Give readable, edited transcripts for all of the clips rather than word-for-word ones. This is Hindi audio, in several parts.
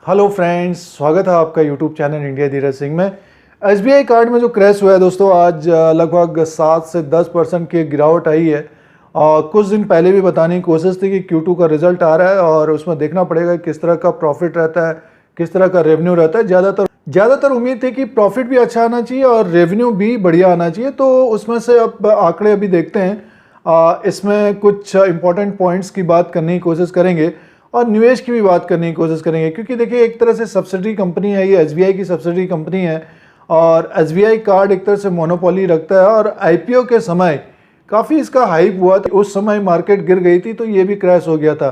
हेलो फ्रेंड्स, स्वागत है आपका YouTube channel India Dheeraj Singh में। एसबीआई कार्ड में जो क्रैश हुआ है दोस्तों, आज लगभग 7 से 10% की गिरावट आई है। और कुछ दिन पहले भी बताने की कोशिश थी कि Q2 का रिजल्ट आ रहा है और उसमें देखना पड़ेगा किस तरह का प्रॉफिट रहता है, किस तरह का रेवेन्यू रहता है। ज़्यादातर उम्मीद थी कि प्रॉफिट भी अच्छा आना चाहिए और रेवेन्यू भी बढ़िया आना चाहिए। तो उसमें से अब आंकड़े अभी देखते हैं। इसमें कुछ इंपॉर्टेंट पॉइंट्स की बात करने की कोशिश करेंगे और निवेश की भी बात करने की कोशिश करेंगे, क्योंकि देखिए एक तरह से सब्सिडी कंपनी है, ये एसबीआई की सब्सिडी कंपनी है और एसबीआई कार्ड एक तरह से मोनोपोली रखता है। और आईपीओ के समय काफ़ी इसका हाइप हुआ था, उस समय मार्केट गिर गई थी तो ये भी क्रैश हो गया था।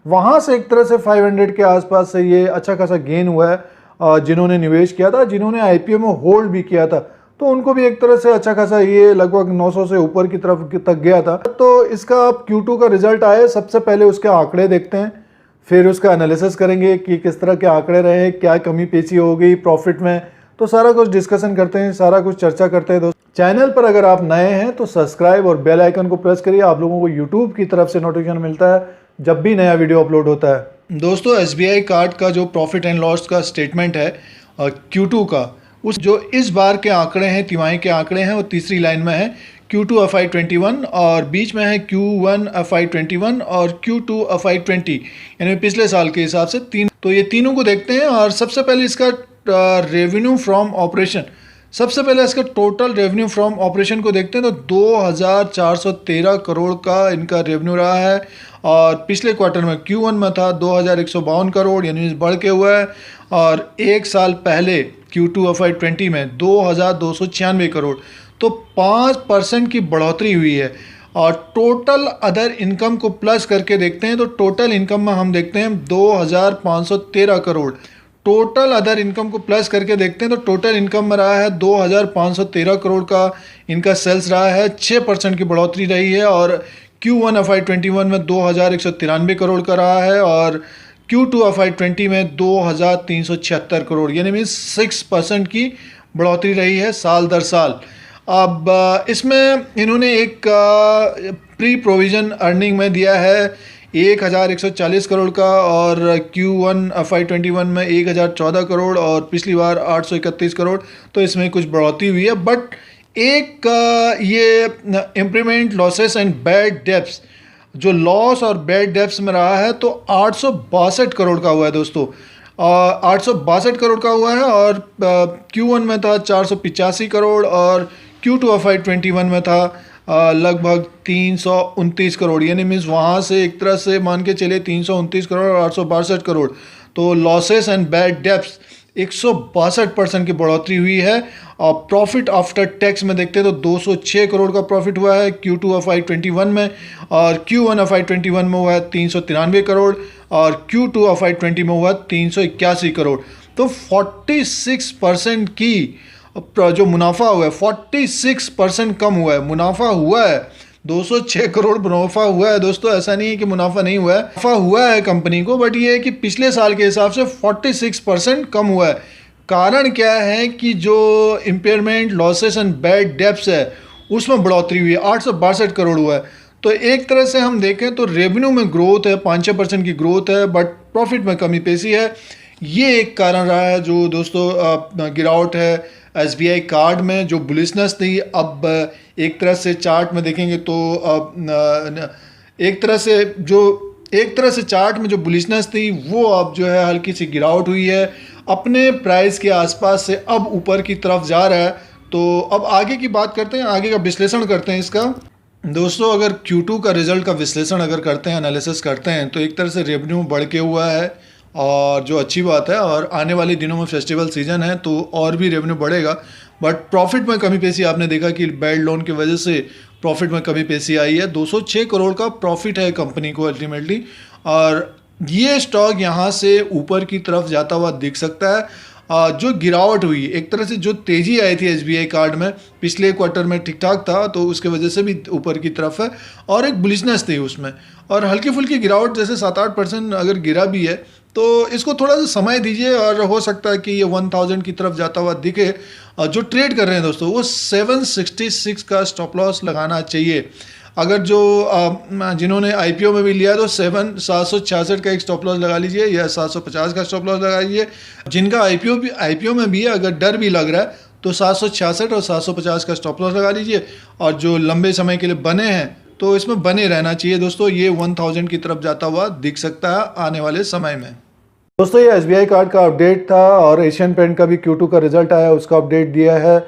वहाँ से एक तरह से 500 के आसपास से ये अच्छा खासा गेन हुआ है। जिन्होंने निवेश किया था, जिन्होंने आईपीओ में होल्ड भी किया था, तो उनको भी एक तरह से अच्छा खासा ये लगभग 900 से ऊपर की तरफ तक गया था। तो इसका अब Q2 का रिजल्ट आया, सबसे पहले उसके आंकड़े देखते हैं, फिर उसका एनालिसिस करेंगे कि किस तरह के आंकड़े रहे, क्या कमी पेशी हो गई प्रॉफिट में। तो सारा कुछ डिस्कशन करते हैं, सारा कुछ चर्चा करते हैं। दोस्तों, चैनल पर अगर आप नए हैं तो सब्सक्राइब और बेल आइकन को प्रेस करिए, आप लोगों को यूट्यूब की तरफ से नोटिफिकेशन मिलता है जब भी नया वीडियो अपलोड होता है। दोस्तों, एसबीआई कार्ड का जो प्रॉफिट एंड लॉस का स्टेटमेंट है Q2 का, उस जो इस बार के आंकड़े हैं, तिमाही के आंकड़े हैं, वो तीसरी लाइन में है Q2 FY21 और बीच में है Q1 FY21 और Q2 FY20, यानी पिछले साल के हिसाब से तीन। तो ये तीनों को देखते हैं और सबसे पहले इसका रेवेन्यू फ्रॉम ऑपरेशन, सबसे पहले इसका टोटल रेवेन्यू फ्रॉम ऑपरेशन को देखते हैं तो 2413 करोड़ का इनका रेवेन्यू रहा है। और पिछले क्वार्टर में Q1 में था 2152 करोड़, यानी बढ़ के हुआ है। और एक साल पहले Q2 FY20 में 2296 करोड़, तो 5% की बढ़ोतरी हुई है। और टोटल अदर इनकम को प्लस करके देखते हैं तो टोटल इनकम में हम देखते हैं 2513 करोड़। टोटल अदर इनकम को प्लस करके देखते हैं तो टोटल इनकम में रहा है 2513 करोड़ का इनका सेल्स रहा है, 6% की बढ़ोतरी रही है। और Q1 FY21 में 2193 करोड़ का रहा है और Q2 FY20 में 2376 करोड़, यानी मीन 6% की बढ़ोतरी रही है साल दर साल। अब इसमें इन्होंने एक प्री प्रोविज़न अर्निंग में दिया है 1140 करोड़ का और Q1 FY21 में 1014 करोड़ और पिछली बार 831 करोड़। तो इसमें कुछ बढ़ोतरी हुई है, बट एक ये implement losses and bad debts, जो लॉस और बैड डेब्ट्स में रहा है तो 862 करोड़ का हुआ है दोस्तों। 862 करोड़ का हुआ है और Q1 में था 485 करोड़ और Q2 FY21 में था लगभग 329 करोड़, यानी मीन्स वहाँ से एक तरह से मान के चले 329 करोड़ और 862 करोड़। तो लॉसेस एंड बैड डेब्ट्स 162% की बढ़ोतरी हुई है। और प्रॉफिट आफ्टर टैक्स में देखते हैं तो 206 करोड़ का प्रॉफिट हुआ है Q2 FY21 में और Q1 FY21 में हुआ है 393 करोड़ और Q2 FY20 में हुआ 381 करोड़। तो 46% की जो मुनाफा हुआ है 46% कम हुआ है। मुनाफा हुआ है 206 करोड़ मुनाफा हुआ है दोस्तों, ऐसा नहीं है कि मुनाफा नहीं हुआ है, मुनाफा हुआ है कंपनी को, बट ये है कि पिछले साल के हिसाब से 46% कम हुआ है। कारण क्या है कि जो impairment losses and bad debts है उसमें बढ़ोतरी हुई है, 862 करोड़ हुआ है। तो एक तरह से हम देखें तो रेवेन्यू में ग्रोथ है, 5-6% की ग्रोथ है, बट प्रॉफिट में कमी पेशी है। ये एक कारण रहा है जो दोस्तों गिरावट है एसबीआई कार्ड में, जो बुलिशनेस थी। अब एक तरह से चार्ट में देखेंगे तो एक तरह से चार्ट में जो बुलिशनेस थी वो अब जो है हल्की सी गिरावट हुई है, अपने प्राइस के आसपास से अब ऊपर की तरफ जा रहा है। तो अब आगे की बात करते हैं, आगे का विश्लेषण करते हैं इसका। दोस्तों, अगर Q2 का रिजल्ट का विश्लेषण अगर करते हैं, एनालिसिस करते हैं, तो एक तरह से रेवेन्यू बढ़ के हुआ है और जो अच्छी बात है। और आने वाले दिनों में फेस्टिवल सीजन है तो और भी रेवेन्यू बढ़ेगा, बट प्रॉफिट में कमी पेशी आपने देखा कि बैड लोन की वजह से प्रॉफिट में कमी पेशी आई है। 206 करोड़ का प्रॉफिट है कंपनी को अल्टीमेटली, और ये स्टॉक यहाँ से ऊपर की तरफ जाता हुआ दिख सकता है। जो गिरावट हुई, एक तरह से जो तेज़ी आई थी एसबीआई कार्ड में, पिछले क्वार्टर में ठीक ठाक था तो उसके वजह से भी ऊपर की तरफ है और एक बुलिशनेस थी उसमें। और हल्की फुल्की गिरावट जैसे 7-8% अगर गिरा भी है तो इसको थोड़ा सा समय दीजिए और हो सकता है कि ये 1000 की तरफ जाता हुआ दिखे। जो ट्रेड कर रहे हैं दोस्तों वो 766 का स्टॉप लॉस लगाना चाहिए। अगर जो जिन्होंने आईपीओ में भी लिया है तो 766 का एक स्टॉप लॉस लगा लीजिए या 750 का स्टॉप लॉस लगा लीजिए। जिनका आईपीओ में भी है, अगर डर भी लग रहा है तो 766 और 750 का स्टॉप लॉस लगा लीजिए। और जो लंबे समय के लिए बने हैं तो इसमें बने रहना चाहिए दोस्तों। ये 1000 की तरफ जाता हुआ दिख सकता है आने वाले समय में। दोस्तों ये एसबीआई कार्ड का अपडेट था और एशियन पेंट का भी Q2 का रिजल्ट आया, उसका अपडेट दिया है।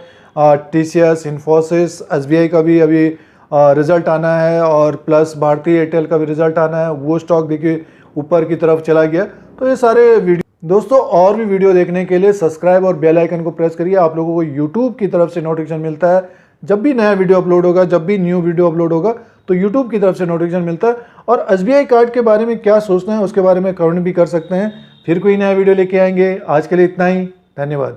टीसीएस, इन्फोसिस, एसबीआई का भी अभी रिजल्ट आना है और प्लस भारतीय एयरटेल का भी रिजल्ट आना है। वो स्टॉक देखिए ऊपर की तरफ चला गया। तो ये सारे वीडियो दोस्तों, और भी वीडियो देखने के लिए सब्सक्राइब और बेल आइकन को प्रेस करिए। आप लोगों को यूट्यूब की तरफ से नोटिफिकेशन मिलता है जब भी नया वीडियो अपलोड होगा, जब भी न्यू वीडियो अपलोड होगा तो यूट्यूब की तरफ से नोटिफिकेशन मिलता है। और एसबीआई कार्ड के बारे में क्या सोचते हैं उसके बारे में कमेंट भी कर सकते हैं। फिर कोई नया वीडियो लेके आएंगे। आज के लिए इतना ही, धन्यवाद।